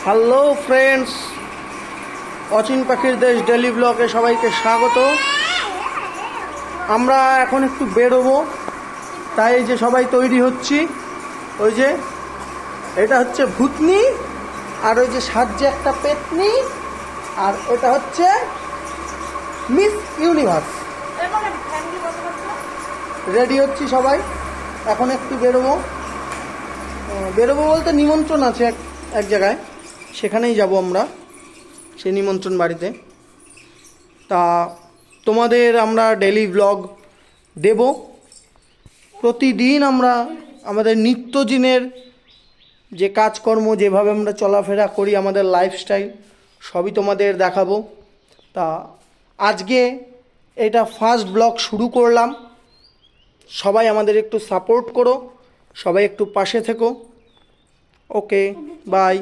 Hello friends, অচিন পাখির দেশ ডেলি ব্লগে সবাইকে স্বাগত। আমরা এখন একটু বেরোবো, তাই এই যে সবাই তৈরি হচ্ছি। ওই যে এটা হচ্ছে ভূতনি, আর ওই যে সাহায্যে একটা পেতনি, আর এটা হচ্ছে মিস ইউনিভার্স। রেডি হচ্ছি সবাই, এখন একটু বেরোবো। বেরোবো বলতে নিমন্ত্রণ আছে এক জায়গায়, সেখানেই যাব আমরা, সেই নিমন্ত্রণ বাড়িতে। তা তোমাদের আমরা ডেইলি ব্লগ দেব। প্রতিদিন আমরা আমাদের নিত্যদিনের যে কাজকর্ম, যেভাবে আমরা চলাফেরা করি, আমাদের লাইফস্টাইল সবই তোমাদের দেখাবো। তা আজকে এটা ফার্স্ট ব্লগ শুরু করলাম। সবাই আমাদের একটু সাপোর্ট করো, সবাই একটু পাশে থেকো। ওকে, বাই।